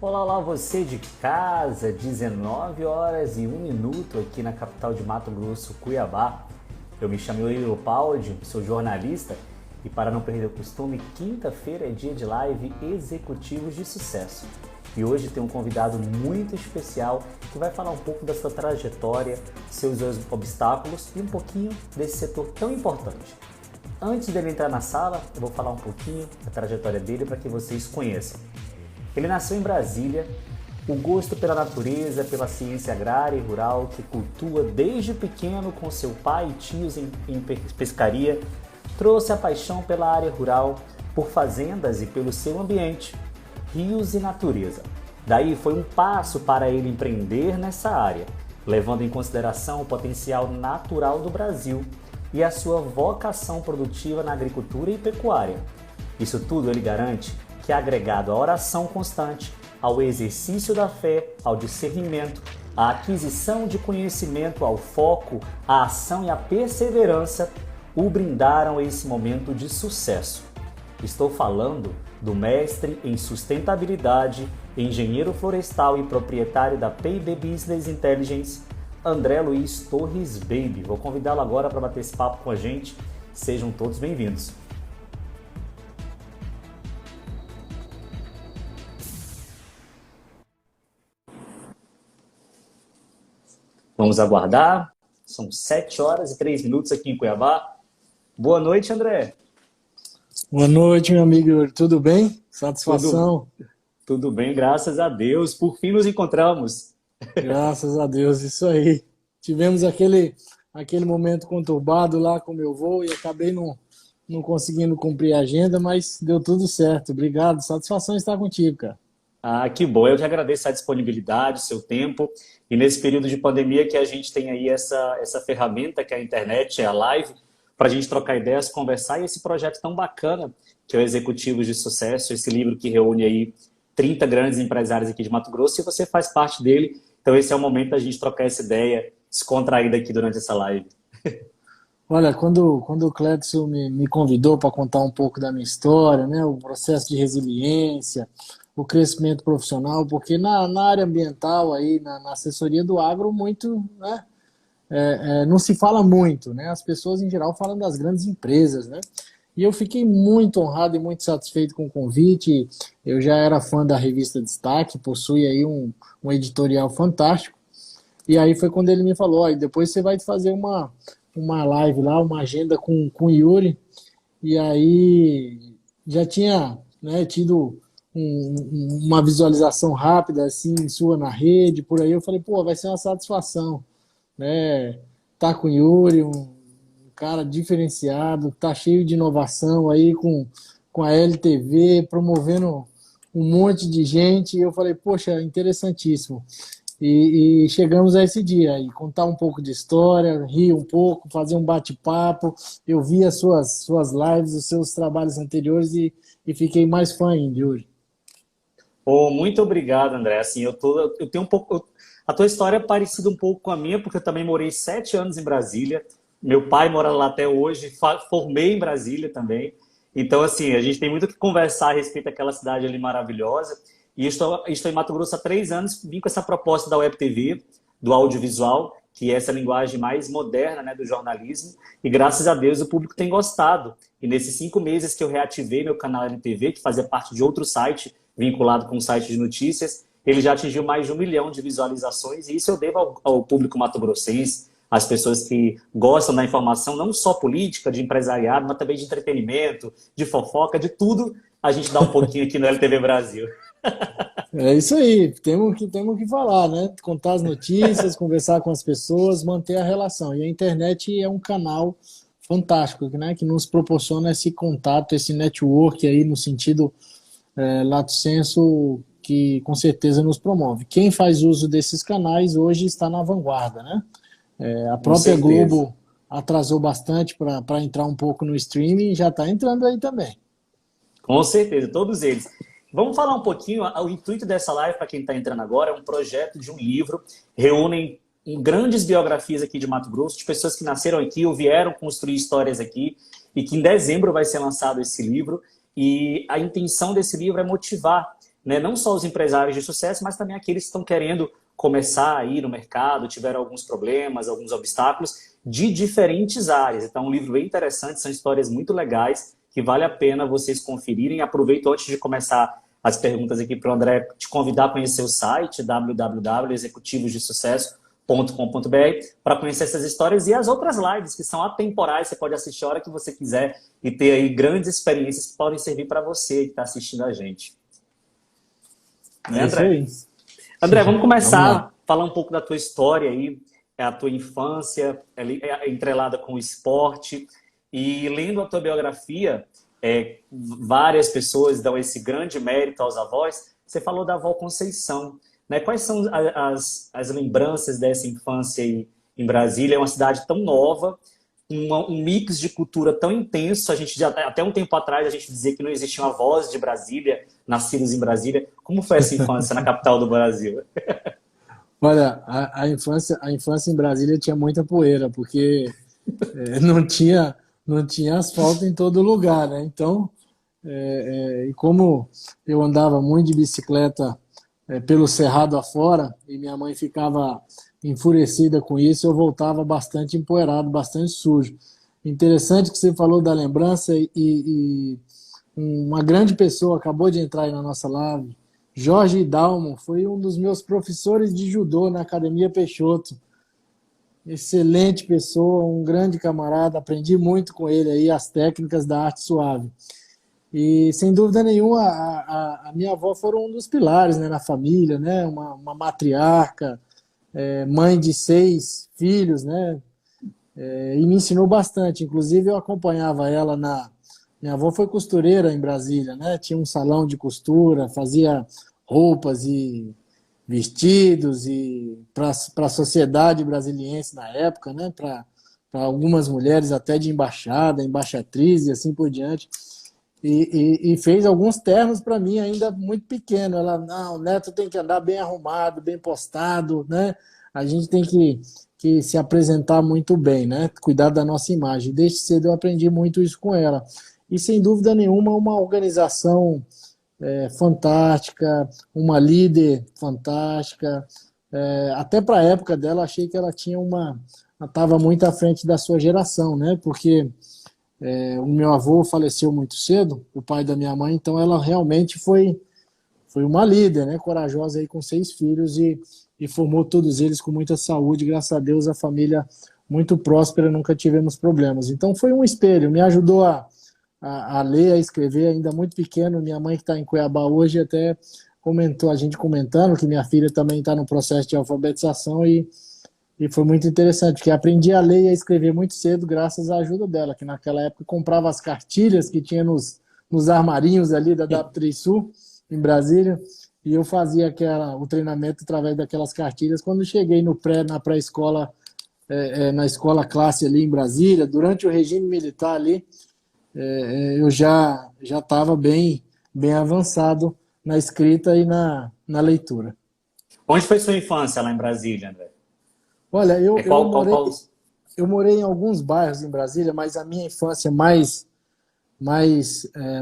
Olá, olá, você de casa, 19 horas e 1 minuto aqui na capital de Mato Grosso, Cuiabá. Eu me chamo Eulio Paldi, sou jornalista e para não perder o costume, quinta-feira é dia de live Executivos de Sucesso. E hoje tem um convidado muito especial que vai falar um pouco da sua trajetória, seus obstáculos e um pouquinho desse setor tão importante. Antes dele entrar na sala, eu vou falar um pouquinho da trajetória dele para que vocês conheçam. Ele nasceu em Brasília, o gosto pela natureza, pela ciência agrária e rural que cultua desde pequeno com seu pai e tios em pescaria, trouxe a paixão pela área rural, por fazendas e pelo seu ambiente, rios e natureza. Daí foi um passo para ele empreender nessa área, levando em consideração o potencial natural do Brasil e a sua vocação produtiva na agricultura e pecuária. Isso tudo ele garante que é agregado à oração constante, ao exercício da fé, ao discernimento, à aquisição de conhecimento, ao foco, à ação e à perseverança, o brindaram esse momento de sucesso. Estou falando do mestre em sustentabilidade, engenheiro florestal e proprietário da PB Business Intelligence, André Luiz Torres Baby. Vou convidá-lo agora para bater esse papo com a gente. Sejam todos bem-vindos. Vamos aguardar. São 7 horas e 3 minutos aqui em Cuiabá. Boa noite, André. Boa noite, meu amigo. Tudo bem? Satisfação. Tudo bem, graças a Deus. Por fim nos encontramos. Graças a Deus, isso aí. Tivemos aquele momento conturbado lá com meu voo e acabei não conseguindo cumprir a agenda, mas deu tudo certo. Obrigado. Satisfação estar contigo, cara. Que bom. Eu que agradeço a disponibilidade, o seu tempo. E nesse período de pandemia que a gente tem aí essa ferramenta que é a internet, é a live, para a gente trocar ideias, conversar, e esse projeto tão bacana que é o Executivos de Sucesso, esse livro que reúne aí 30 grandes empresários aqui de Mato Grosso, e você faz parte dele. Então esse é o momento da gente trocar essa ideia descontraída aqui durante essa live. Olha, quando o Cledson me convidou para contar um pouco da minha história, né, o processo de resiliência, o crescimento profissional, porque na área ambiental, aí, na assessoria do agro, muito, né, não se fala muito, né? As pessoas, em geral, falam das grandes empresas, né? E eu fiquei muito honrado e muito satisfeito com o convite. Eu já era fã da revista Destaque, possui aí um editorial fantástico. E aí foi quando ele me falou, ó, depois você vai fazer uma live lá, uma agenda com o Yuri. E aí já tinha, né, tido uma visualização rápida assim sua na rede, por aí eu falei, pô, vai ser uma satisfação, né? Tá com o Yuri, um cara diferenciado, tá cheio de inovação aí com a LTV, promovendo um monte de gente, e eu falei, poxa, interessantíssimo. E chegamos a esse dia aí, contar um pouco de história, rir um pouco, fazer um bate-papo. Eu vi as suas lives, os seus trabalhos anteriores e fiquei mais fã ainda, Yuri. Muito obrigado, André. Assim, eu tenho um pouco... A tua história é parecida um pouco com a minha, porque eu também morei 7 anos em Brasília. Meu pai mora lá até hoje, formei em Brasília também. Então, assim, a gente tem muito o que conversar a respeito daquela cidade ali maravilhosa. E estou em Mato Grosso há 3 anos, vim com essa proposta da Web TV, do audiovisual, que é essa linguagem mais moderna, né, do jornalismo. E graças a Deus o público tem gostado. E nesses 5 meses que eu reativei meu canal LTV, que fazia parte de outro site, vinculado com um site de notícias, ele já atingiu mais de 1 milhão de visualizações, e isso eu devo ao público mato-grossense, às pessoas que gostam da informação, não só política, de empresariado, mas também de entretenimento, de fofoca, de tudo, a gente dá um pouquinho aqui no LTV Brasil. É isso aí, temos que falar, né? Contar as notícias, conversar com as pessoas, manter a relação. E a internet é um canal fantástico, né? Que nos proporciona esse contato, esse network aí no sentido lato sensu, que com certeza nos promove. Quem faz uso desses canais hoje está na vanguarda, né? A própria Globo atrasou bastante para entrar um pouco no streaming e já está entrando aí também. Com certeza, todos eles. Vamos falar um pouquinho, o intuito dessa live, para quem está entrando agora, é um projeto de um livro, reúnem grandes biografias aqui de Mato Grosso, de pessoas que nasceram aqui ou vieram construir histórias aqui, e que em dezembro vai ser lançado esse livro, e a intenção desse livro é motivar né? Não só os empresários de sucesso, mas também aqueles que estão querendo começar a ir no mercado, tiveram alguns problemas, alguns obstáculos de diferentes áreas. Então, é um livro bem interessante, são histórias muito legais que vale a pena vocês conferirem. Aproveito antes de começar as perguntas aqui para o André, te convidar a conhecer o site www.executivosdesucesso.com.br para conhecer essas histórias e as outras lives que são atemporais, você pode assistir a hora que você quiser e ter aí grandes experiências que podem servir para você que está assistindo a gente. Né, É isso André? aí. André, vamos Vamos começar lá. a falar um pouco da tua história aí, a tua infância, entrelada com o esporte. E lendo a tua biografia, várias pessoas dão esse grande mérito aos avós. Você falou da avó Conceição, né? Quais são as lembranças dessa infância aí em Brasília? É uma cidade tão nova, um mix de cultura tão intenso. A gente já, até um tempo atrás a gente dizia que não existiam avós de Brasília, nascidos em Brasília. Como foi essa infância na capital do Brasil? Olha, a infância em Brasília tinha muita poeira, porque não tinha asfalto em todo lugar, né? Então, e como eu andava muito de bicicleta pelo cerrado afora, e minha mãe ficava enfurecida com isso, eu voltava bastante empoeirado, bastante sujo. Interessante que você falou da lembrança e uma grande pessoa acabou de entrar aí na nossa live, Jorge Dalmo, foi um dos meus professores de judô na Academia Peixoto. Excelente pessoa, um grande camarada, aprendi muito com ele aí as técnicas da arte suave. E, sem dúvida nenhuma, a minha avó foram um dos pilares, né, na família, né, uma matriarca, mãe de 6 filhos, né, e me ensinou bastante. Inclusive, eu acompanhava ela na... Minha avó foi costureira em Brasília, né, tinha um salão de costura, fazia roupas e vestidos e para a sociedade brasiliense na época, né, para algumas mulheres até de embaixada, embaixatriz e assim por diante. E fez alguns ternos para mim ainda muito pequeno. Ela, não, o neto tem que andar bem arrumado, bem postado, né? A gente tem que se apresentar muito bem, né? Cuidar da nossa imagem. Desde cedo eu aprendi muito isso com ela. E sem dúvida nenhuma, uma organização fantástica, uma líder fantástica. Até para a época dela, achei que ela estava muito à frente da sua geração, né? Porque o meu avô faleceu muito cedo, o pai da minha mãe, então ela realmente foi uma líder, né? Corajosa aí com 6 filhos e formou todos eles com muita saúde. Graças a Deus, a família muito próspera, nunca tivemos problemas. Então foi um espelho, me ajudou a ler, a escrever, ainda muito pequeno. Minha mãe que está em Cuiabá hoje até comentou, a gente comentando que minha filha também está no processo de alfabetização e foi muito interessante, porque aprendi a ler e a escrever muito cedo graças à ajuda dela, que naquela época comprava as cartilhas que tinha nos armarinhos ali da W3 Sul, em Brasília, e eu fazia o treinamento através daquelas cartilhas. Quando cheguei na pré-escola, na escola classe ali em Brasília, durante o regime militar ali, eu já estava bem avançado na escrita e na leitura. Onde foi sua infância lá em Brasília, André? Olha, Qual... eu morei em alguns bairros em Brasília, mas a minha infância mais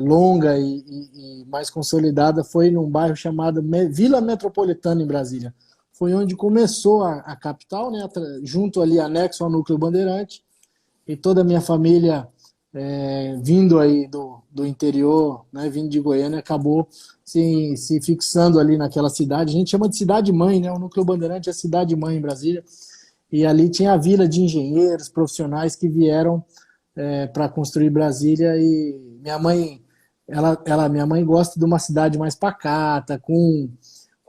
longa e mais consolidada foi num bairro chamado Vila Metropolitana, em Brasília. Foi onde começou a capital, né, junto ali, anexo ao Núcleo Bandeirante, e toda a minha família vindo aí do interior, né, vindo de Goiânia, acabou se fixando ali naquela cidade. A gente chama de cidade-mãe, né? O Núcleo Bandeirante é a cidade-mãe em Brasília. E ali tinha a vila de engenheiros, profissionais que vieram para construir Brasília. E minha mãe gosta de uma cidade mais pacata, com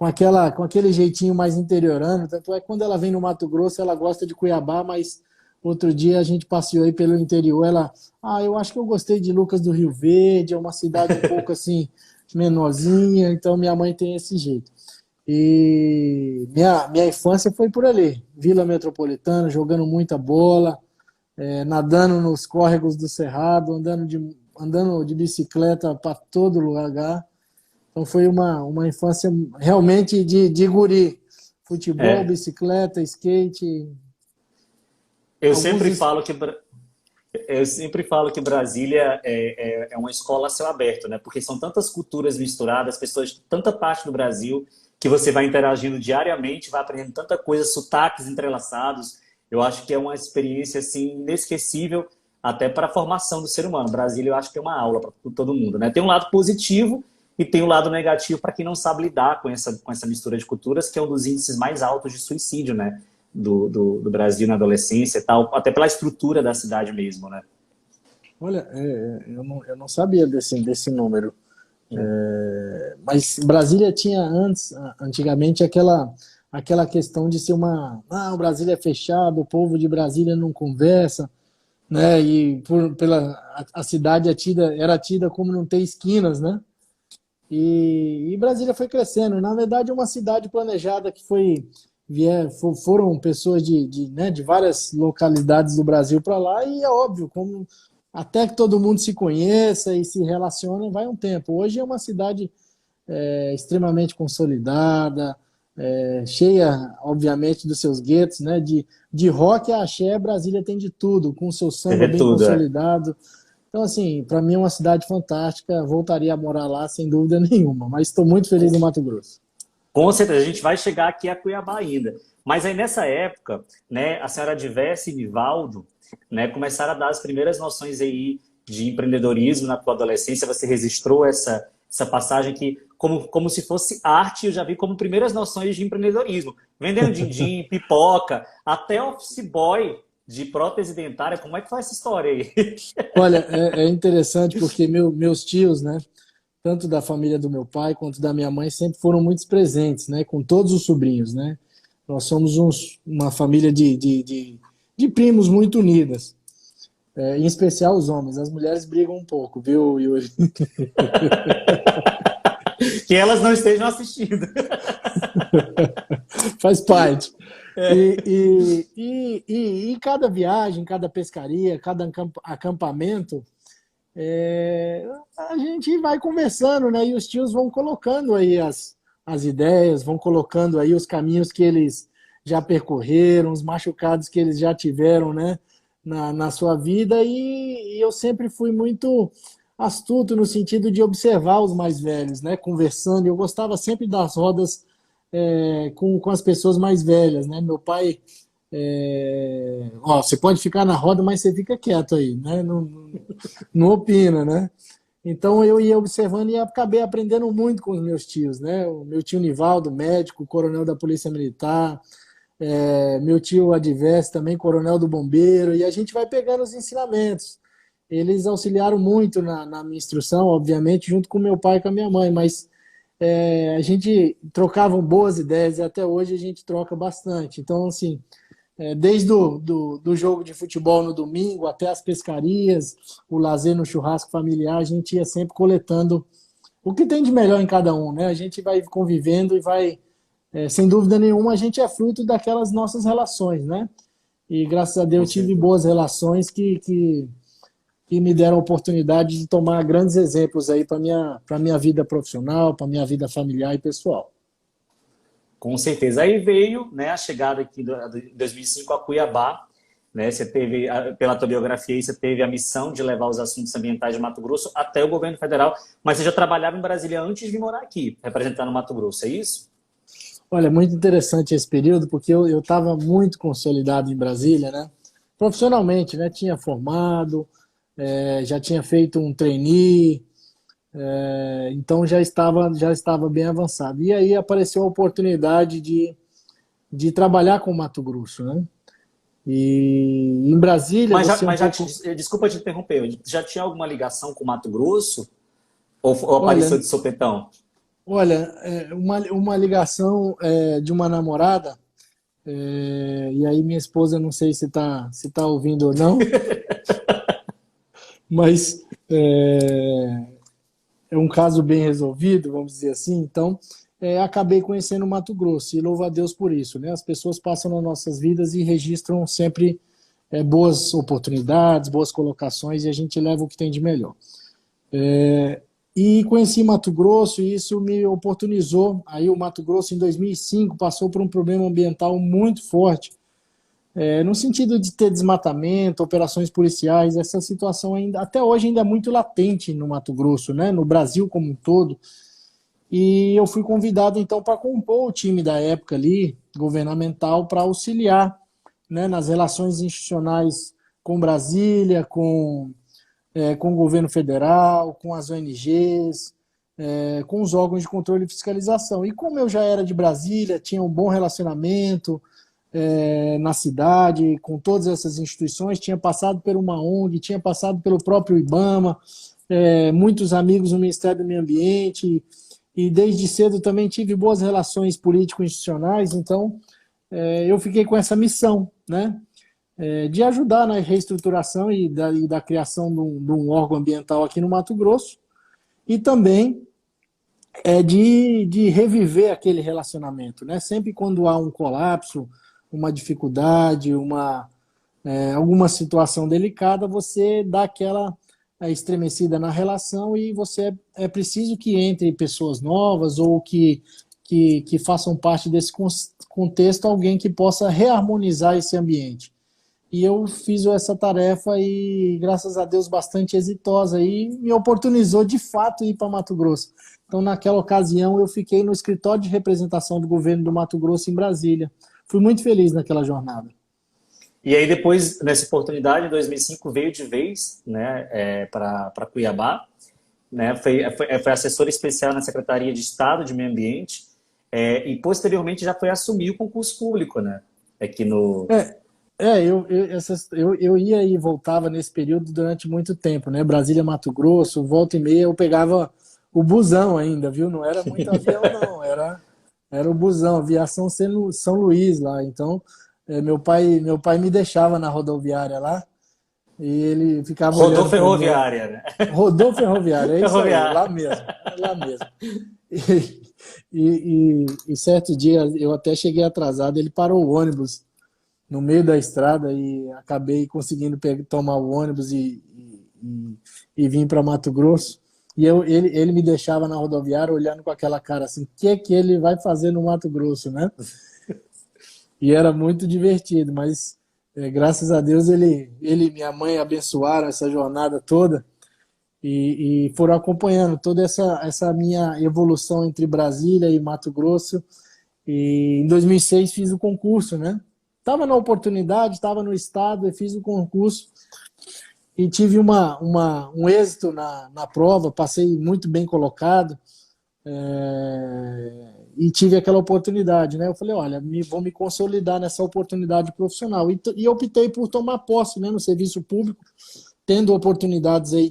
aquele jeitinho mais interiorano. Tanto é que quando ela vem no Mato Grosso, ela gosta de Cuiabá, mas outro dia a gente passeou aí pelo interior. Eu acho que eu gostei de Lucas do Rio Verde, é uma cidade um pouco assim, menorzinha, então minha mãe tem esse jeito. E minha infância foi por ali, Vila Metropolitana, jogando muita bola, nadando nos córregos do Cerrado, andando de bicicleta para todo lugar. Então foi uma infância realmente de guri. Futebol, bicicleta, skate. Eu sempre falo que Eu sempre falo que Brasília é uma escola a céu aberto, né? Porque são tantas culturas misturadas, pessoas de tanta parte do Brasil, que você vai interagindo diariamente, vai aprendendo tanta coisa, sotaques entrelaçados. Eu acho que é uma experiência assim inesquecível até para a formação do ser humano. Brasília, eu acho que é uma aula para todo mundo, né? Tem um lado positivo e tem um lado negativo para quem não sabe lidar com essa mistura de culturas, que é um dos índices mais altos de suicídio, né? Do Brasil na adolescência e tal, até pela estrutura da cidade mesmo, né? Olha, eu não sabia desse número. Mas Brasília tinha antigamente aquela questão de ser o Brasília é fechado, o povo de Brasília não conversa, né? E a cidade era tida como não ter esquinas, né? E Brasília foi crescendo. Na verdade, é uma cidade planejada que foram pessoas né, de várias localidades do Brasil para lá, e é óbvio, como até que todo mundo se conheça e se relacione, vai um tempo. Hoje é uma cidade extremamente consolidada, cheia, obviamente, dos seus guetos, né? De rock a axé, Brasília tem de tudo, com o seu Você samba vê bem tudo, é. consolidado. Então, assim, para mim é uma cidade fantástica, voltaria a morar lá sem dúvida nenhuma, mas estou muito feliz no Mato Grosso. Com certeza, a gente vai chegar aqui a Cuiabá ainda. Mas aí nessa época, né, a senhora Diversa e Nivaldo, né, começaram a dar as primeiras noções aí de empreendedorismo na tua adolescência. Você registrou essa passagem que, como se fosse arte, eu já vi como primeiras noções de empreendedorismo. Vendendo din-din, pipoca, até office boy de prótese dentária. Como é que foi essa história aí? Olha, é interessante porque meus tios, né, tanto da família do meu pai quanto da minha mãe, sempre foram muito presentes, né, com todos os sobrinhos, né? Nós somos uma família de primos muito unidas, em especial os homens. As mulheres brigam um pouco, viu, Yuri? Que elas não estejam assistindo. Faz parte. E cada viagem, cada pescaria, cada acampamento, a gente vai conversando, né? E os tios vão colocando aí as ideias, vão colocando aí os caminhos que eles já percorreram, os machucados que eles já tiveram, né? Na sua vida. E eu sempre fui muito astuto no sentido de observar os mais velhos, né? Conversando. Eu gostava sempre das rodas com as pessoas mais velhas, né? Meu pai, você pode ficar na roda, mas você fica quieto aí, né? Não opina, né? Então eu ia observando e acabei aprendendo muito com os meus tios, né? O meu tio Nivaldo, médico, coronel da Polícia Militar, meu tio Adverso, também coronel do Bombeiro, e a gente vai pegando os ensinamentos. Eles auxiliaram muito na minha instrução, obviamente, junto com meu pai e com a minha mãe, mas a gente trocava boas ideias e até hoje a gente troca bastante. Então, assim, desde do jogo de futebol no domingo até as pescarias, o lazer no churrasco familiar, a gente ia sempre coletando o que tem de melhor em cada um, né? A gente vai convivendo e vai, sem dúvida nenhuma, a gente é fruto daquelas nossas relações, né? E graças a Com Deus tive certeza. boas relações que me deram a oportunidade de tomar grandes exemplos aí para minha vida profissional, para minha vida familiar e pessoal. Com certeza. Aí veio, né, a chegada aqui de 2005 a Cuiabá, né? Você teve, pela tua biografia aí, você teve a missão de levar os assuntos ambientais de Mato Grosso até o governo federal, mas você já trabalhava em Brasília antes de morar aqui, representando Mato Grosso, é isso? Olha, muito interessante esse período, porque eu estava muito consolidado em Brasília, né? Profissionalmente, né? Tinha formado, já tinha feito um trainee, então já estava bem avançado. E aí apareceu a oportunidade de trabalhar com o Mato Grosso, né? E em Brasília, você um Mas já pouco. desculpa te interromper, já tinha alguma ligação com Mato Grosso? Ou Olha, apareceu de sopetão? olha, uma ligação de uma namorada, e aí minha esposa, não sei se tá ouvindo ou não, mas é um caso bem resolvido, vamos dizer assim. Então, acabei conhecendo o Mato Grosso e louvo a Deus por isso, né? As pessoas passam nas nossas vidas e registram sempre boas oportunidades, boas colocações e a gente leva o que tem de melhor. E conheci Mato Grosso e isso me oportunizou. Aí o Mato Grosso, em 2005, passou por um problema ambiental muito forte, No sentido de ter desmatamento, operações policiais, essa situação ainda, até hoje ainda é muito latente no Mato Grosso, né? No Brasil como um todo. E eu fui convidado então para compor o time da época ali, governamental, para auxiliar, né, nas relações institucionais com Brasília, com o governo federal, com as ONGs, com os órgãos de controle e fiscalização. E como eu já era de Brasília, tinha um bom relacionamento na cidade, com todas essas instituições, tinha passado por uma ONG, tinha passado pelo próprio IBAMA, muitos amigos no Ministério do Meio Ambiente, e desde cedo também tive boas relações político-institucionais, então eu fiquei com essa missão, né, de ajudar na reestruturação e da criação de um órgão ambiental aqui no Mato Grosso, e também de reviver aquele relacionamento, né? Sempre quando há um colapso, uma dificuldade, alguma situação delicada, você dá aquela estremecida na relação e você é preciso que entre pessoas novas ou que façam parte desse contexto, alguém que possa reharmonizar esse ambiente. E eu fiz essa tarefa e, graças a Deus, bastante exitosa e me oportunizou, de fato, ir para Mato Grosso. Então, naquela ocasião, eu fiquei no escritório de representação do governo do Mato Grosso em Brasília. Fui muito feliz naquela jornada. E aí depois, nessa oportunidade, em 2005, veio de vez, né, para Cuiabá, né, foi assessor especial na Secretaria de Estado de Meio Ambiente, e posteriormente já foi assumir o concurso público, né, aqui no... Eu ia e voltava nesse período durante muito tempo, né? Brasília, Mato Grosso, volta e meia eu pegava o busão ainda, viu? Não era muito avião, não, era o busão, aviação São Luís lá. Então, meu pai me deixava na rodoviária lá e ele ficava Rodou olhando para mim. ferroviária, né? Rodou ferroviária, é isso aí, Ferroviária. lá mesmo. E certo dia eu até cheguei atrasado, ele parou o ônibus no meio da estrada e acabei conseguindo tomar o ônibus e vim para Mato Grosso. E ele me deixava na rodoviária olhando com aquela cara assim, o que é que ele vai fazer no Mato Grosso, né? E era muito divertido, mas graças a Deus ele e minha mãe abençoaram essa jornada toda e foram acompanhando toda essa minha evolução entre Brasília e Mato Grosso. E em 2006 fiz o concurso, né? Estava na oportunidade, estava no estado e fiz o concurso e tive um êxito na prova, passei muito bem colocado e tive aquela oportunidade, né? Eu falei, olha, vou me consolidar nessa oportunidade profissional e optei por tomar posse, né, no serviço público, tendo oportunidades aí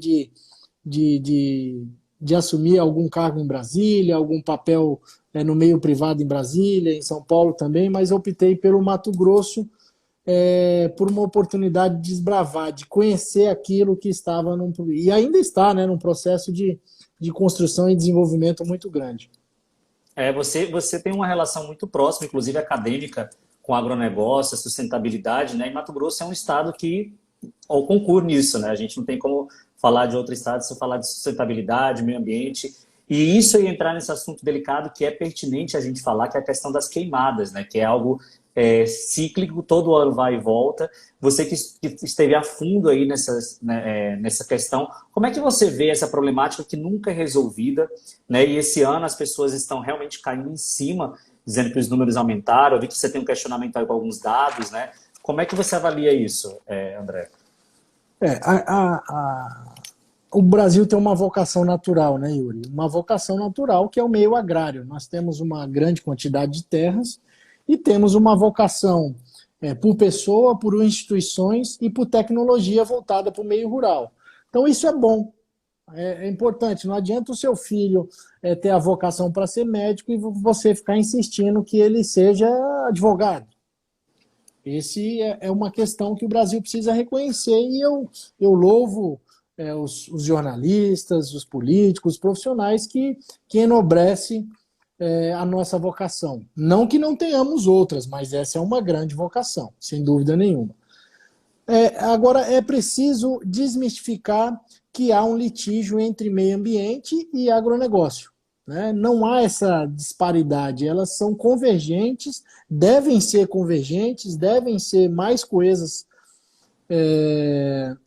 de assumir algum cargo em Brasília, algum papel no meio privado em Brasília, em São Paulo também, mas optei pelo Mato Grosso por uma oportunidade de desbravar, de conhecer aquilo que estava e ainda está, né, num processo de construção e desenvolvimento muito grande. Você tem uma relação muito próxima, inclusive acadêmica, com agronegócio, a sustentabilidade, né? E Mato Grosso é um estado que ao concurso nisso, né? A gente não tem como falar de outro estado se falar de sustentabilidade, meio ambiente. E isso ia entrar nesse assunto delicado que é pertinente a gente falar, que é a questão das queimadas, né? Que é algo cíclico, todo ano vai e volta. Você que esteve a fundo aí nessa questão, como é que você vê essa problemática que nunca é resolvida, né? E esse ano as pessoas estão realmente caindo em cima, dizendo que os números aumentaram. Eu vi que você tem um questionamento aí com alguns dados, né? Como é que você avalia isso, André? O Brasil tem uma vocação natural, né, Yuri? Uma vocação natural que é o meio agrário. Nós temos uma grande quantidade de terras e temos uma vocação por pessoa, por instituições e por tecnologia voltada para o meio rural. Então isso é bom, é importante. Não adianta o seu filho ter a vocação para ser médico e você ficar insistindo que ele seja advogado. Esse é uma questão que o Brasil precisa reconhecer e eu louvo os jornalistas, os políticos, os profissionais que enobrecem a nossa vocação. Não que não tenhamos outras, mas essa é uma grande vocação, sem dúvida nenhuma. Agora, é preciso desmistificar que há um litígio entre meio ambiente e agronegócio. né? Não há essa disparidade, elas são convergentes, devem ser mais coesas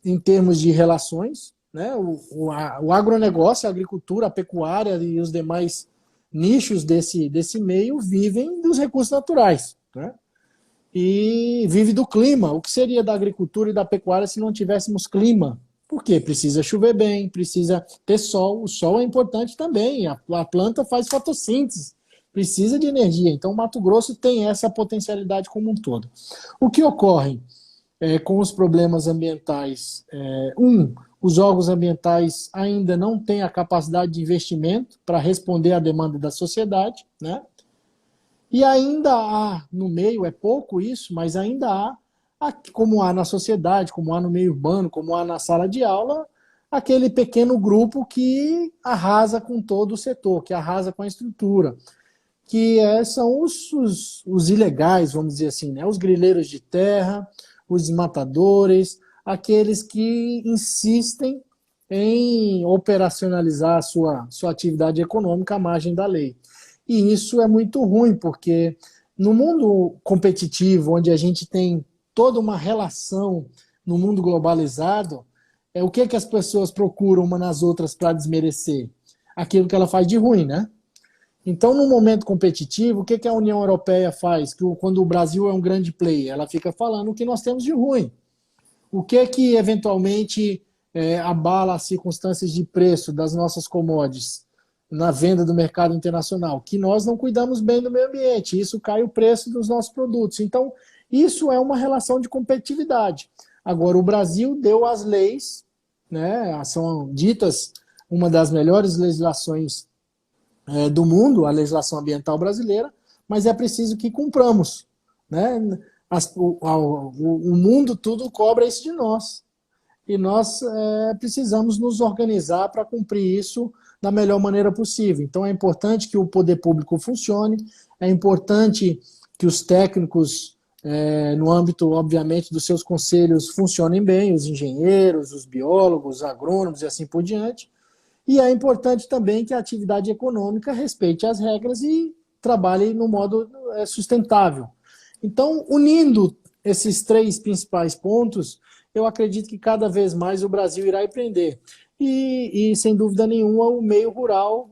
em termos de relações, né? O agronegócio, a agricultura, a pecuária e os demais nichos desse meio vivem dos recursos naturais, né? E vive do clima. O que seria da agricultura e da pecuária se não tivéssemos clima? Por quê? Precisa chover bem, precisa ter sol. O sol é importante também. A planta faz fotossíntese, precisa de energia. Então, o Mato Grosso tem essa potencialidade como um todo. O que ocorre com os problemas ambientais? Os órgãos ambientais ainda não têm a capacidade de investimento para responder à demanda da sociedade, né? E ainda há no meio, é pouco isso, mas ainda há, como há na sociedade, como há no meio urbano, como há na sala de aula, aquele pequeno grupo que arrasa com todo o setor, que arrasa com a estrutura, que são os ilegais, vamos dizer assim, né? Os grileiros de terra, os matadores, aqueles que insistem em operacionalizar a sua atividade econômica à margem da lei. E isso é muito ruim, porque no mundo competitivo, onde a gente tem toda uma relação no mundo globalizado, o que as pessoas procuram uma nas outras para desmerecer? Aquilo que ela faz de ruim, né? Então, no momento competitivo, o que a União Europeia faz? Quando o Brasil é um grande player, ela fica falando o que nós temos de ruim. O que eventualmente abala as circunstâncias de preço das nossas commodities na venda do mercado internacional? Que nós não cuidamos bem do meio ambiente, isso cai o preço dos nossos produtos. Então, isso é uma relação de competitividade. Agora, o Brasil deu as leis, né, são ditas uma das melhores legislações do mundo, a legislação ambiental brasileira, mas é preciso que cumpramos, né? O mundo tudo cobra isso de nós. E nós precisamos nos organizar para cumprir isso da melhor maneira possível. Então é importante que o poder público funcione, é importante que os técnicos, no âmbito, obviamente, dos seus conselhos, funcionem bem, os engenheiros, os biólogos, os agrônomos e assim por diante. E é importante também que a atividade econômica respeite as regras e trabalhe no modo sustentável. Então, unindo esses três principais pontos, eu acredito que cada vez mais o Brasil irá empreender. E sem dúvida nenhuma, o meio rural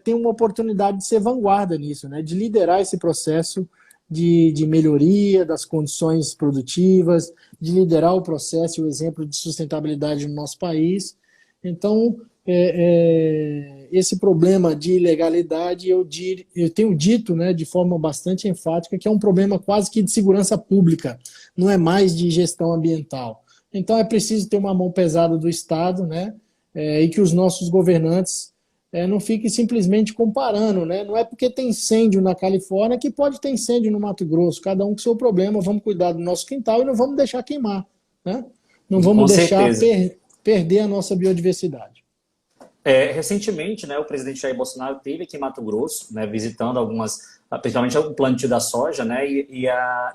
tem uma oportunidade de ser vanguarda nisso, né? De liderar esse processo de melhoria das condições produtivas, de liderar o processo e o exemplo de sustentabilidade no nosso país. Então, esse problema de ilegalidade, eu tenho dito, né, de forma bastante enfática, que é um problema quase que de segurança pública, não é mais de gestão ambiental. Então é preciso ter uma mão pesada do Estado, né, e que os nossos governantes não fiquem simplesmente comparando, né? Não é porque tem incêndio na Califórnia que pode ter incêndio no Mato Grosso, cada um com seu problema, vamos cuidar do nosso quintal e não vamos deixar queimar, né? Não vamos deixar perder a nossa biodiversidade. Recentemente, né, o presidente Jair Bolsonaro esteve aqui em Mato Grosso, né, visitando principalmente o plantio da soja, né, e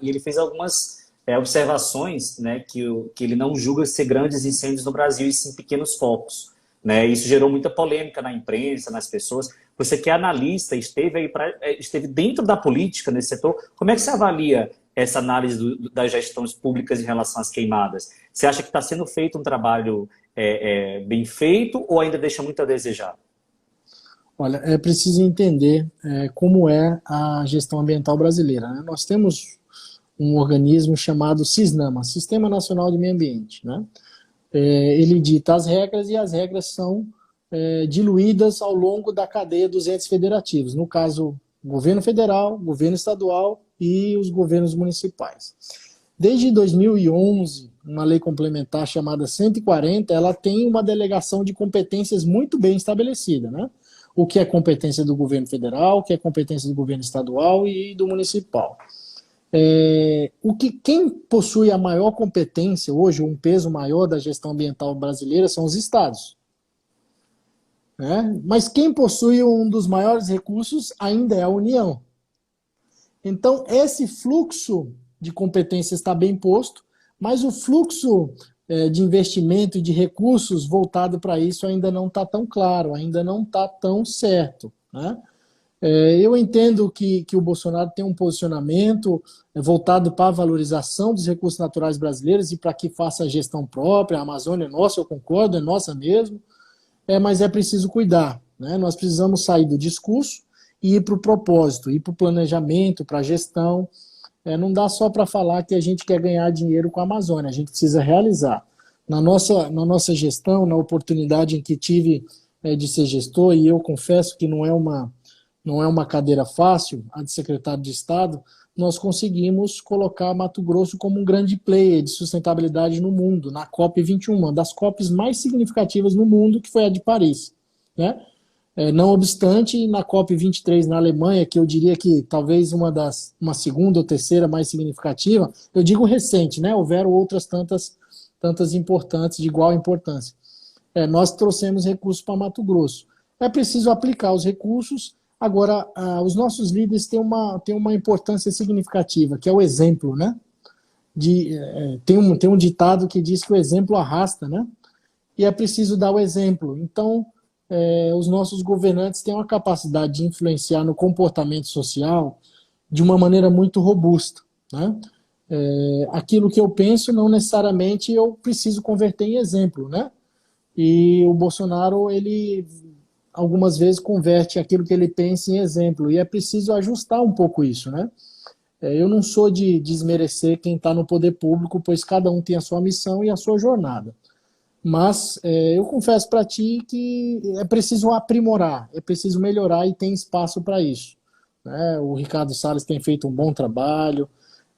ele fez algumas observações, né, que ele não julga ser grandes incêndios no Brasil e sim pequenos focos, né. Isso gerou muita polêmica na imprensa, nas pessoas. Você que é analista, esteve dentro da política nesse setor, como é que você avalia essa análise das gestões públicas em relação às queimadas? Você acha que está sendo feito um trabalho bem feito ou ainda deixa muito a desejar? Olha, é preciso entender como é a gestão ambiental brasileira, né? Nós temos um organismo chamado SISNAMA, Sistema Nacional de Meio Ambiente, né? Ele dita as regras e as regras são diluídas ao longo da cadeia dos entes federativos, no caso, governo federal, governo estadual e os governos municipais. Desde 2011, uma lei complementar chamada 140, ela tem uma delegação de competências muito bem estabelecida, né? O que é competência do governo federal, o que é competência do governo estadual e do municipal. Quem possui a maior competência hoje, um peso maior da gestão ambiental brasileira são os estados. Né? Mas quem possui um dos maiores recursos ainda é a União. Então, esse fluxo de competências está bem posto, mas o fluxo de investimento e de recursos voltado para isso ainda não está tão claro, ainda não está tão certo. né? Eu entendo que o Bolsonaro tem um posicionamento voltado para a valorização dos recursos naturais brasileiros e para que faça a gestão própria. A Amazônia é nossa, eu concordo, é nossa mesmo, mas é preciso cuidar, né? Nós precisamos sair do discurso e ir para o propósito, ir para o planejamento, para a gestão. Não dá só para falar que a gente quer ganhar dinheiro com a Amazônia, a gente precisa realizar. Na nossa gestão, na oportunidade em que tive de ser gestor, e eu confesso que não é uma cadeira fácil, a de secretário de Estado, nós conseguimos colocar Mato Grosso como um grande player de sustentabilidade no mundo, na COP21, uma das COPs mais significativas no mundo, que foi a de Paris, né? Não obstante, na COP23 na Alemanha, que eu diria que talvez uma segunda ou terceira mais significativa, eu digo recente, né? Houveram outras tantas importantes, de igual importância. Nós trouxemos recursos para Mato Grosso. É preciso aplicar os recursos. Agora, os nossos líderes têm uma importância significativa, que é o exemplo, né? Tem um ditado que diz que o exemplo arrasta, né? E é preciso dar o exemplo. Então, os nossos governantes têm uma capacidade de influenciar no comportamento social de uma maneira muito robusta, né? Aquilo que eu penso, não necessariamente eu preciso converter em exemplo, né? E o Bolsonaro, ele algumas vezes converte aquilo que ele pensa em exemplo, e é preciso ajustar um pouco isso, né? Eu não sou de desmerecer quem está no poder público, pois cada um tem a sua missão e a sua jornada. Mas eu confesso para ti que é preciso aprimorar, é preciso melhorar e tem espaço para isso, né? O Ricardo Salles tem feito um bom trabalho,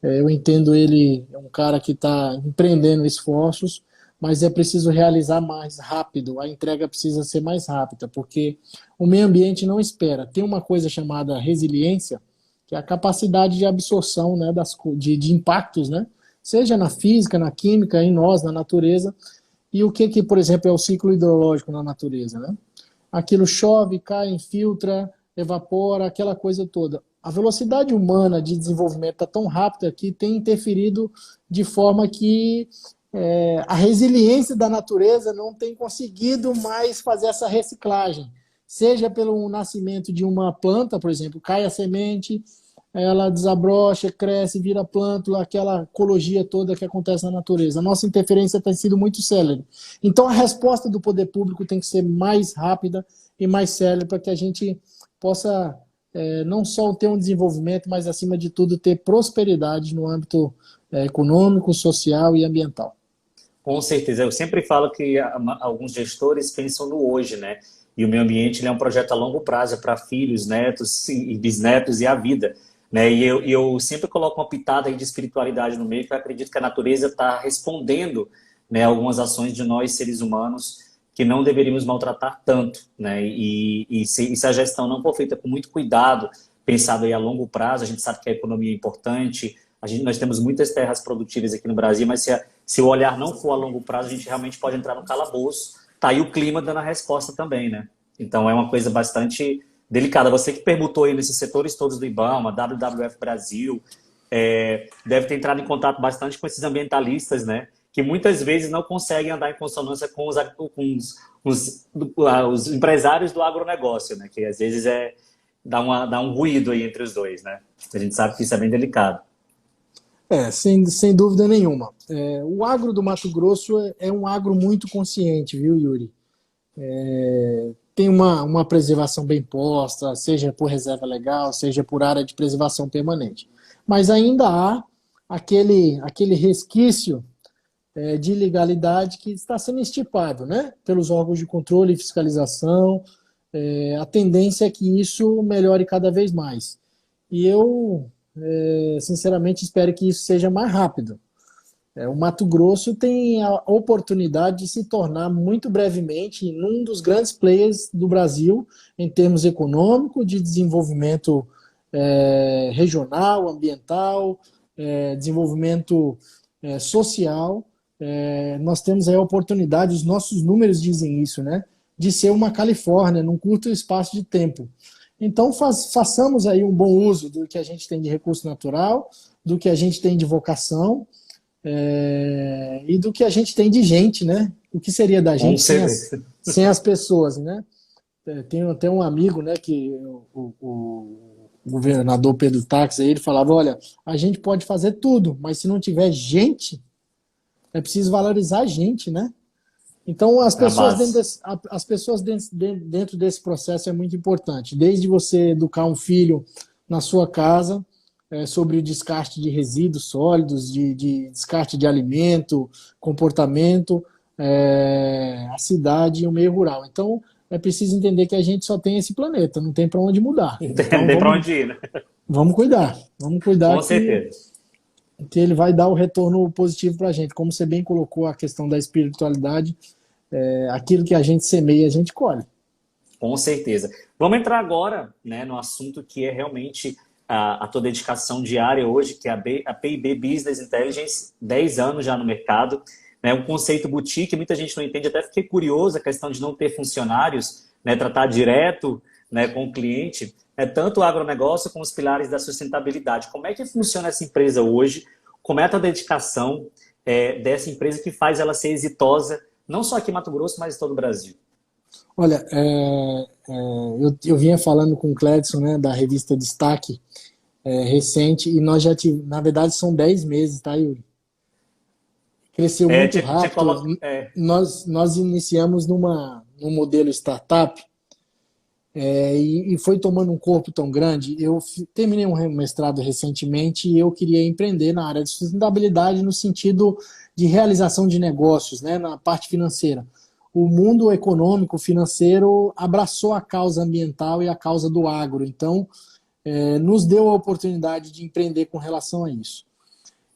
eu entendo ele é um cara que está empreendendo esforços, mas é preciso realizar mais rápido, a entrega precisa ser mais rápida, porque o meio ambiente não espera. Tem uma coisa chamada resiliência, que é a capacidade de absorção, né, de impactos, né? Seja na física, na química, em nós, na natureza. E o que, por exemplo, é o ciclo hidrológico na natureza, né? Aquilo chove, cai, infiltra, evapora, aquela coisa toda. A velocidade humana de desenvolvimento está tão rápida que tem interferido de forma que a resiliência da natureza não tem conseguido mais fazer essa reciclagem. Seja pelo nascimento de uma planta, por exemplo, cai a semente, ela desabrocha, cresce, vira plântula, aquela ecologia toda que acontece na natureza. A nossa interferência tem sido muito célere. Então a resposta do poder público tem que ser mais rápida e mais célere para que a gente possa não só ter um desenvolvimento, mas acima de tudo ter prosperidade no âmbito econômico, social e ambiental. Com certeza. Eu sempre falo que alguns gestores pensam no hoje, né? E o meio ambiente ele é um projeto a longo prazo, para filhos, netos e bisnetos e a vida, né? E eu sempre coloco uma pitada aí de espiritualidade no meio, que eu acredito que a natureza está respondendo, né, algumas ações de nós, seres humanos, que não deveríamos maltratar tanto, né? E se a gestão não for feita com muito cuidado, pensado aí a longo prazo, a gente sabe que a economia é importante, nós temos muitas terras produtivas aqui no Brasil, mas se o olhar não for a longo prazo, a gente realmente pode entrar no calabouço. Tá aí o clima dando a resposta também, né? Então é uma coisa bastante delicada. Você que perguntou aí nesses setores todos do IBAMA, WWF Brasil, deve ter entrado em contato bastante com esses ambientalistas, né? Que muitas vezes não conseguem andar em consonância com os empresários do agronegócio, né? Que às vezes dá um ruído aí entre os dois, né? A gente sabe que isso é bem delicado. Sem dúvida nenhuma. O agro do Mato Grosso é um agro muito consciente, viu, Yuri? Tem uma preservação bem posta, seja por reserva legal, seja por área de preservação permanente. Mas ainda há aquele resquício de ilegalidade que está sendo estipado, né, pelos órgãos de controle e fiscalização. A tendência é que isso melhore cada vez mais. E eu sinceramente espero que isso seja mais rápido. O Mato Grosso tem a oportunidade de se tornar muito brevemente um dos grandes players do Brasil em termos econômicos, de desenvolvimento regional, ambiental, desenvolvimento social. Nós temos aí a oportunidade, os nossos números dizem isso, né, de ser uma Califórnia num curto espaço de tempo. Então, façamos aí um bom uso do que a gente tem de recurso natural, do que a gente tem de vocação e do que a gente tem de gente, né? O que seria da gente sem as pessoas, né? tenho até um amigo, né, que o governador Pedro Táxi, aí, ele falava, olha, a gente pode fazer tudo, mas se não tiver gente, é preciso valorizar a gente, né? Então, É a base. as pessoas dentro desse processo é muito importante. Desde você educar um filho na sua casa, sobre o descarte de resíduos sólidos, de descarte de alimento, comportamento, a cidade e o meio rural. Então, é preciso entender que a gente só tem esse planeta, não tem para onde mudar. Não Então, tem para onde ir, né? vamos cuidar Com certeza. que ele vai dar o retorno positivo para a gente. Como você bem colocou a questão da espiritualidade, aquilo que a gente semeia, a gente colhe. Com certeza. Vamos entrar agora, né, no assunto que é realmente a tua dedicação diária hoje, que é a P&B Business Intelligence, 10 anos já no mercado, né, um conceito boutique, muita gente não entende, até fiquei curioso a questão de não ter funcionários, né, tratar direto, né, com o cliente, tanto o agronegócio como os pilares da sustentabilidade. Como é que funciona essa empresa hoje? Como é a tua dedicação dessa empresa que faz ela ser exitosa, não só aqui em Mato Grosso, mas em todo o Brasil? Olha, eu vinha falando com o Cledson, né, da revista Destaque, recente, e nós já tivemos, na verdade são 10 meses, tá, Yuri? Cresceu muito rápido. Nós iniciamos num modelo startup, e foi tomando um corpo tão grande. Eu terminei um mestrado recentemente e eu queria empreender na área de sustentabilidade no sentido de realização de negócios, né, na parte financeira. O mundo econômico, financeiro, abraçou a causa ambiental e a causa do agro. Então, nos deu a oportunidade de empreender com relação a isso.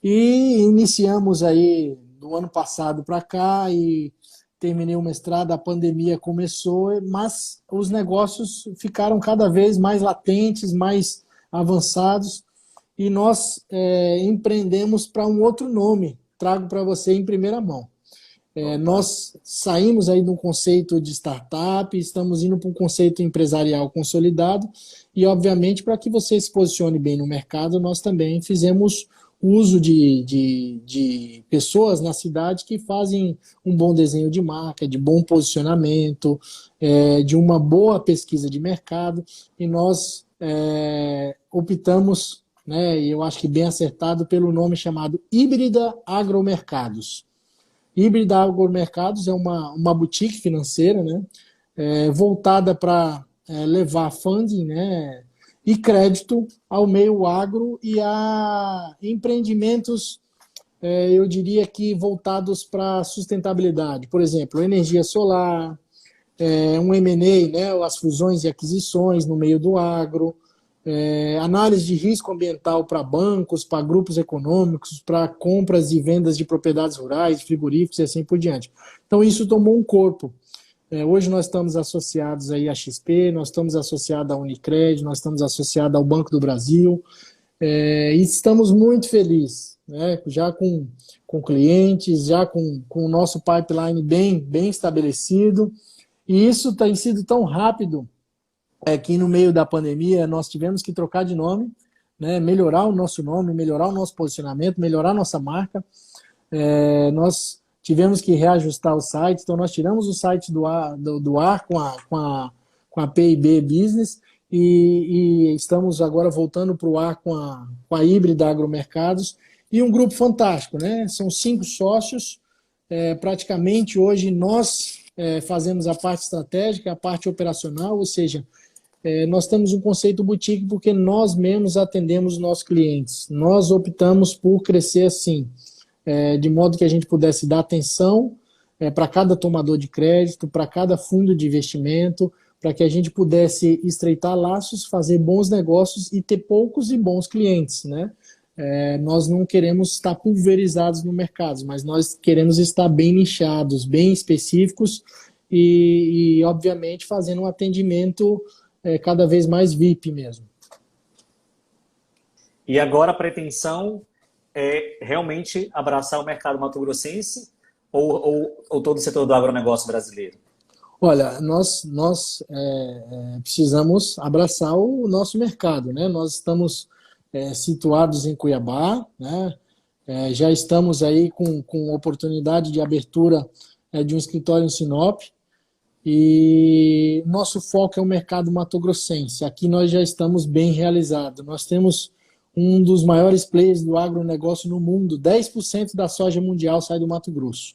E iniciamos aí do ano passado para cá e terminei o mestrado, a pandemia começou, mas os negócios ficaram cada vez mais latentes, mais avançados, e nós empreendemos para um outro nome. Trago para você em primeira mão. Nós saímos aí de um conceito de startup, estamos indo para um conceito empresarial consolidado e, obviamente, para que você se posicione bem no mercado, nós também fizemos uso de pessoas na cidade que fazem um bom desenho de marca, de bom posicionamento, de uma boa pesquisa de mercado, e nós optamos, né, e eu acho que bem acertado, pelo nome chamado Híbrida Agromercados. Híbrida Agromercados é uma boutique financeira, né, voltada para levar funding, né, e crédito ao meio agro e a empreendimentos, eu diria que voltados para sustentabilidade. Por exemplo, energia solar, um M&A, né, as fusões e aquisições no meio do agro, análise de risco ambiental para bancos, para grupos econômicos, para compras e vendas de propriedades rurais, frigoríficos e assim por diante. Então isso tomou um corpo. Hoje nós estamos associados aí à XP, nós estamos associados à Unicred, nós estamos associados ao Banco do Brasil, e estamos muito felizes, né, já com clientes, já com o nosso pipeline bem estabelecido, e isso tem sido tão rápido que no meio da pandemia nós tivemos que trocar de nome, né, melhorar o nosso nome, melhorar o nosso posicionamento, melhorar a nossa marca. Nós tivemos que reajustar o site, então nós tiramos o site do ar com a P&B Business e estamos agora voltando para o ar com a Híbrida Agromercados, e um grupo fantástico, né? São 5 sócios, praticamente hoje nós fazemos a parte estratégica, a parte operacional, ou seja, nós temos um conceito boutique porque nós mesmos atendemos os nossos clientes. Nós optamos por crescer assim, de modo que a gente pudesse dar atenção para cada tomador de crédito, para cada fundo de investimento, para que a gente pudesse estreitar laços, fazer bons negócios e ter poucos e bons clientes, né? Nós não queremos estar pulverizados no mercado, mas nós queremos estar bem nichados, bem específicos e obviamente, fazendo um atendimento cada vez mais VIP mesmo. E agora a pretensão é realmente abraçar o mercado mato-grossense ou todo o setor do agronegócio brasileiro? Olha, nós precisamos abraçar o nosso mercado, né? Nós estamos situados em Cuiabá, né? Já estamos aí com oportunidade de abertura de um escritório em Sinop, E nosso foco é o mercado mato-grossense. Aqui nós já estamos bem realizados. Nós temos um dos maiores players do agronegócio no mundo. 10% da soja mundial sai do Mato Grosso,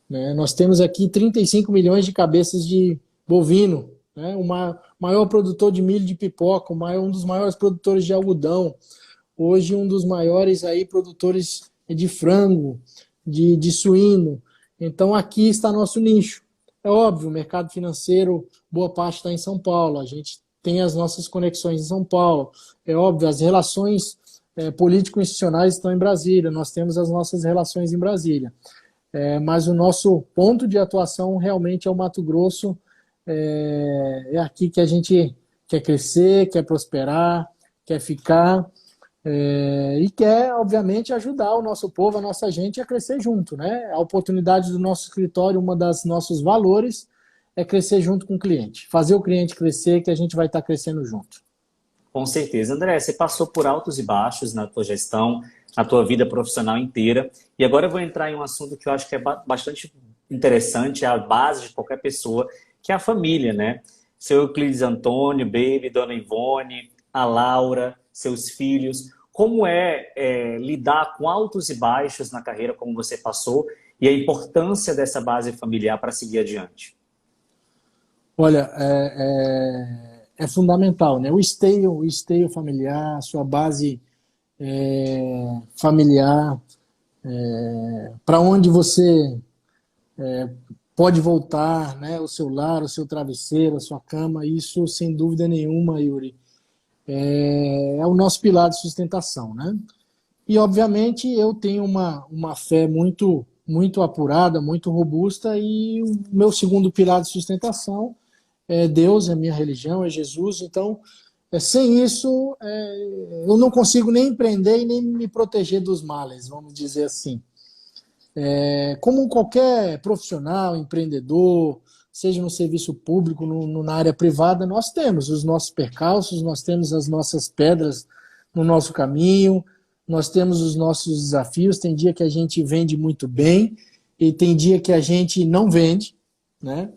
né? Nós temos aqui 35 milhões de cabeças de bovino, né? O maior produtor de milho de pipoca, um dos maiores produtores de algodão, hoje um dos maiores aí produtores de frango, de suíno. Então aqui está nosso nicho. É óbvio, o mercado financeiro, boa parte está em São Paulo, a gente tem as nossas conexões em São Paulo. É óbvio, as relações político-institucionais estão em Brasília, nós temos as nossas relações em Brasília. Mas o nosso ponto de atuação realmente é o Mato Grosso. É aqui que a gente quer crescer, quer prosperar, quer ficar e quer, obviamente, ajudar o nosso povo, a nossa gente a crescer junto, né? A oportunidade do nosso escritório, uma das nossos valores é crescer junto com o cliente, fazer o cliente crescer, que a gente vai estar crescendo junto. Com certeza. André, você passou por altos e baixos na tua gestão, na tua vida profissional inteira. E agora eu vou entrar em um assunto que eu acho que é bastante interessante, é a base de qualquer pessoa, que é a família, né? Seu Euclides Antônio, Baby, Dona Ivone, a Laura, seus filhos. Como lidar com altos e baixos na carreira, como você passou, e a importância dessa base familiar para seguir adiante? Olha, é fundamental, né? O esteio familiar, sua base familiar, para onde você pode voltar, né? O seu lar, o seu travesseiro, a sua cama, isso sem dúvida nenhuma, Yuri, é o nosso pilar de sustentação, né? E obviamente eu tenho uma fé muito, muito apurada, muito robusta, e o meu segundo pilar de sustentação é Deus, é minha religião, é Jesus. Então, sem isso, eu não consigo nem empreender e nem me proteger dos males, vamos dizer assim. Como qualquer profissional, empreendedor, seja no serviço público, na área privada, nós temos os nossos percalços, nós temos as nossas pedras no nosso caminho, nós temos os nossos desafios. Tem dia que a gente vende muito bem e tem dia que a gente não vende, né?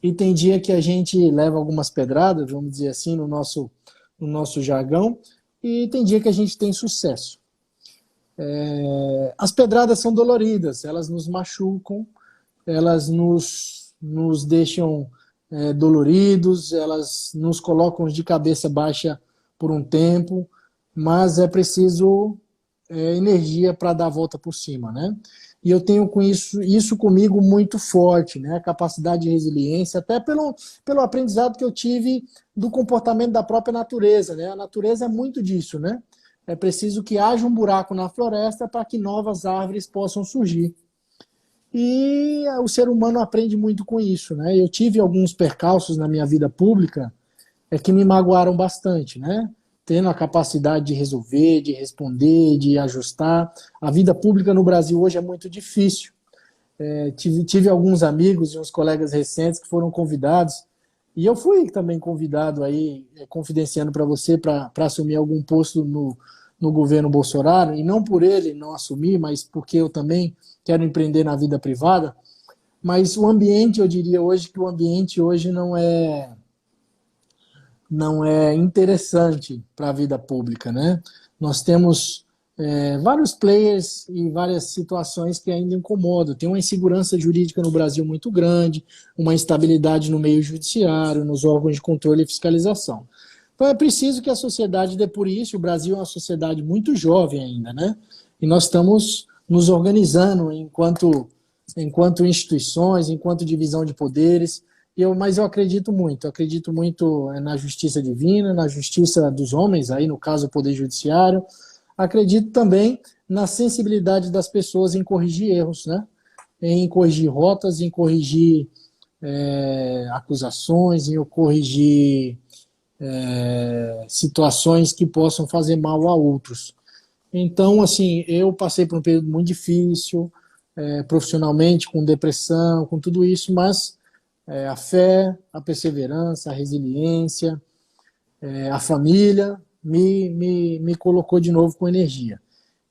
E tem dia que a gente leva algumas pedradas, vamos dizer assim, no nosso jargão, e tem dia que a gente tem sucesso. As pedradas são doloridas, elas nos machucam, elas nos deixam doloridos, elas nos colocam de cabeça baixa por um tempo, mas é preciso energia para dar a volta por cima, né? E eu tenho com isso comigo muito forte, né? A capacidade de resiliência, até pelo aprendizado que eu tive do comportamento da própria natureza, né? A natureza é muito disso, né? É preciso que haja um buraco na floresta para que novas árvores possam surgir. E o ser humano aprende muito com isso, né? Eu tive alguns percalços na minha vida pública que me magoaram bastante, né? Tendo a capacidade de resolver, de responder, de ajustar. A vida pública no Brasil hoje é muito difícil. Tive alguns amigos e uns colegas recentes que foram convidados, e eu fui também convidado aí, confidenciando para você, para assumir algum posto no governo Bolsonaro, e não por ele não assumir, mas porque eu também quero empreender na vida privada. Mas o ambiente, eu diria hoje que o ambiente hoje não é interessante para a vida pública, né? Nós temos vários players e várias situações que ainda incomodam. Tem uma insegurança jurídica no Brasil muito grande, uma instabilidade no meio judiciário, nos órgãos de controle e fiscalização. Então é preciso que a sociedade dê por isso. O Brasil é uma sociedade muito jovem ainda, né? E nós estamos nos organizando enquanto instituições, enquanto divisão de poderes. Mas eu acredito muito na justiça divina, na justiça dos homens, aí no caso o Poder Judiciário. Acredito também na sensibilidade das pessoas em corrigir erros, né? Em corrigir rotas, em corrigir acusações, em corrigir situações que possam fazer mal a outros. Então, assim, eu passei por um período muito difícil, profissionalmente, com depressão, com tudo isso, mas a fé, a perseverança, a resiliência, a família me colocou de novo com energia.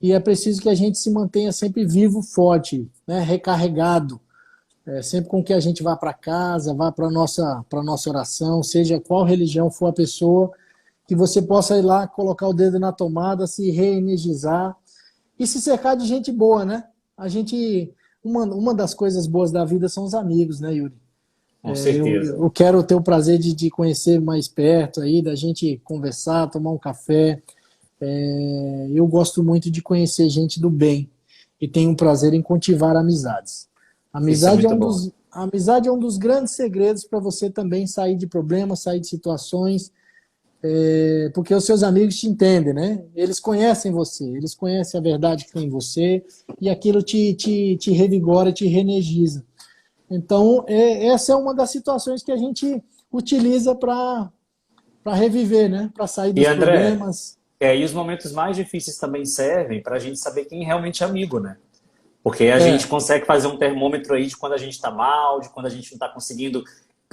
E é preciso que a gente se mantenha sempre vivo, forte, né, recarregado, sempre com que a gente vá para casa, vá para nossa oração, seja qual religião for a pessoa, que você possa ir lá, colocar o dedo na tomada, se reenergizar e se cercar de gente boa, né? Uma das coisas boas da vida são os amigos, né, Yuri? Com certeza. Eu quero ter o prazer de conhecer mais perto aí, da gente conversar, tomar um café. Eu gosto muito de conhecer gente do bem e tenho um prazer em cultivar amizades. Isso é muito bom. Amizade é um dos grandes segredos para você também sair de problemas, sair de situações, porque os seus amigos te entendem, né? Eles conhecem você, eles conhecem a verdade que tem em você e aquilo te revigora, te reenergiza. Então, essa é uma das situações que a gente utiliza para reviver, né? Para sair E dos André, problemas. e os momentos mais difíceis também servem para a gente saber quem realmente é amigo, né? Porque a gente É, consegue fazer um termômetro aí de quando a gente está mal, de quando a gente não está conseguindo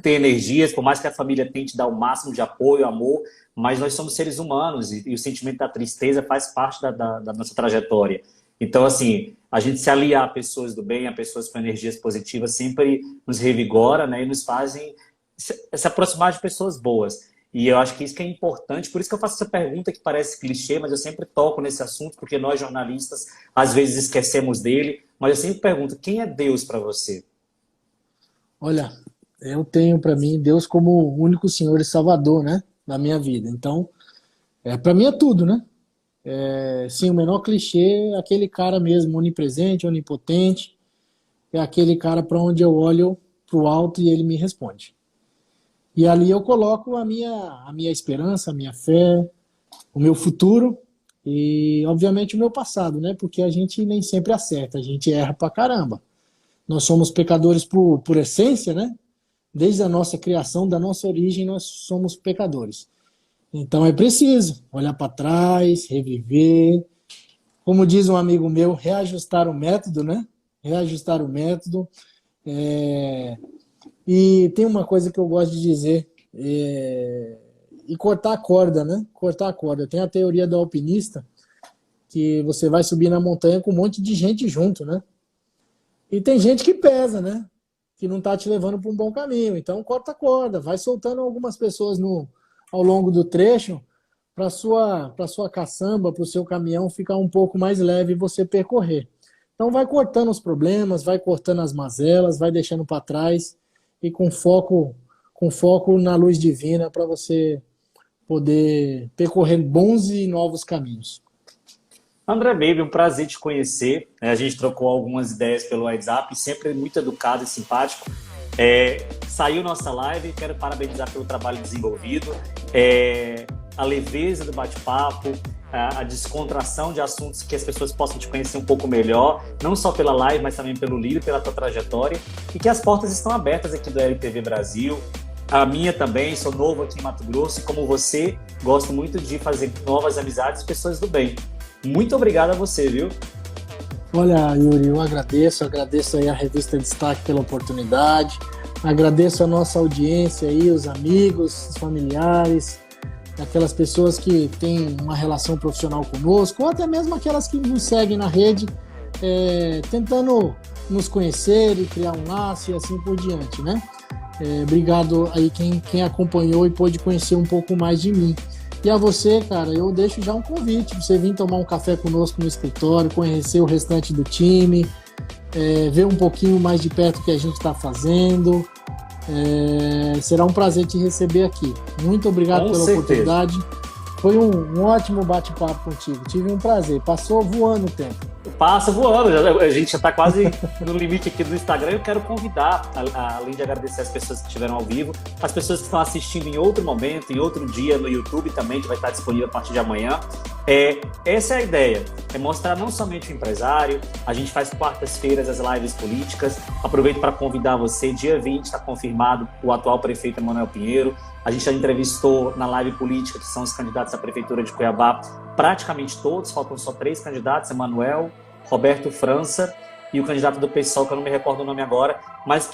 ter energias, por mais que a família tente dar o máximo de apoio, amor, mas nós somos seres humanos e o sentimento da tristeza faz parte da nossa trajetória. Então, assim, a gente se aliar a pessoas do bem, a pessoas com energias positivas, sempre nos revigora, né, e nos fazem se aproximar de pessoas boas. E eu acho que isso que é importante, por isso que eu faço essa pergunta que parece clichê, mas eu sempre toco nesse assunto, porque nós jornalistas às vezes esquecemos dele, mas eu sempre pergunto, quem é Deus para você? olha, eu tenho para mim Deus como o único Senhor e Salvador, né? Da minha vida. Então, para mim é tudo, né? Sim, o menor clichê é aquele cara mesmo, onipresente, onipotente, é aquele cara para onde eu olho pro alto e ele me responde. E ali eu coloco a minha esperança, a minha fé, o meu futuro e, obviamente, o meu passado, né? Porque a gente nem sempre acerta, a gente erra pra caramba. Nós somos pecadores por essência, né? Desde a nossa criação, da nossa origem, nós somos pecadores. Então é preciso olhar para trás, reviver. Como diz um amigo meu, reajustar o método, né? Reajustar o método. É, E tem uma coisa que eu gosto de dizer, e cortar a corda, né? Cortar a corda. Tem a teoria do alpinista, que você vai subir na montanha com um monte de gente junto, né? E tem gente que pesa, né? Que não tá te levando para um bom caminho. Então corta a corda, vai soltando algumas pessoas ao longo do trecho para sua caçamba, para o seu caminhão ficar um pouco mais leve e você percorrer. Então vai cortando os problemas, vai cortando as mazelas, vai deixando para trás e com foco na luz divina para você poder percorrer bons e novos caminhos. André Baby, um prazer te conhecer. A gente trocou algumas ideias pelo WhatsApp, sempre muito educado e simpático. Saiu nossa live, quero parabenizar pelo trabalho desenvolvido, a leveza do bate-papo, a descontração de assuntos que as pessoas possam te conhecer um pouco melhor, não só pela live, mas também pelo livro, pela tua trajetória, e que as portas estão abertas aqui do LTV Brasil. A minha também, sou novo aqui em Mato Grosso, e como você, gosto muito de fazer novas amizades e pessoas do bem. Muito obrigado a você, viu? Olha, Yuri, eu agradeço aí a revista Destaque pela oportunidade, agradeço a nossa audiência aí, os amigos, os familiares, aquelas pessoas que têm uma relação profissional conosco, ou até mesmo aquelas que nos seguem na rede, tentando nos conhecer e criar um laço e assim por diante, né? Obrigado aí quem acompanhou e pôde conhecer um pouco mais de mim. E a você, cara, eu deixo já um convite para você vir tomar um café conosco no escritório, conhecer o restante do time, ver um pouquinho mais de perto o que a gente está fazendo. Será um prazer te receber aqui. Muito obrigado Com pela certeza. oportunidade. Foi um ótimo bate-papo contigo. Tive um prazer. Passou voando o tempo. Passa voando, a gente já está quase no limite aqui do Instagram. Eu quero convidar, além de agradecer as pessoas que estiveram ao vivo, as pessoas que estão assistindo em outro momento, em outro dia no YouTube também, que vai estar disponível a partir de amanhã. Essa é a ideia, é mostrar não somente o empresário, a gente faz quartas-feiras as lives políticas. Aproveito para convidar você, dia 20 está confirmado o atual prefeito Emanuel Pinheiro. A gente já entrevistou na live política, que são os candidatos à Prefeitura de Cuiabá, praticamente todos, faltam só 3 candidatos, Emanuel, Roberto França e o candidato do PSOL, que eu não me recordo o nome agora, mas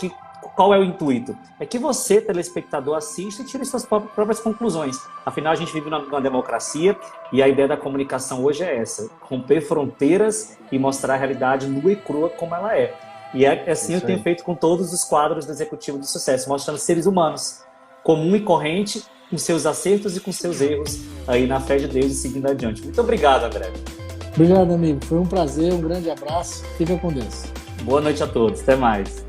qual é o intuito? É que você, telespectador, assista e tire suas próprias conclusões. Afinal, a gente vive numa democracia e a ideia da comunicação hoje é essa, romper fronteiras e mostrar a realidade nua e crua como ela é. E é assim eu Isso tenho aí. feito com todos os quadros do Executivo do Sucesso, mostrando seres humanos, comum e corrente, com seus acertos e com seus erros, aí na fé de Deus e seguindo adiante. Muito obrigado, André. Obrigado, amigo. Foi um prazer, um grande abraço. Fica com Deus. Boa noite a todos. Até mais.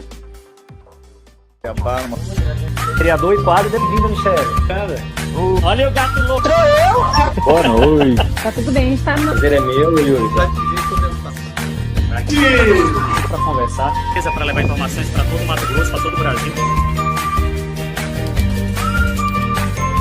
Criador e quadro, bem-vindo, Michele. Cara, olha o gato louco. Boa noite. Tá tudo bem, a gente tá no... Prazer é meu, Yuri. Para conversar, para levar informações para todo o Mato Grosso, para todo o Brasil.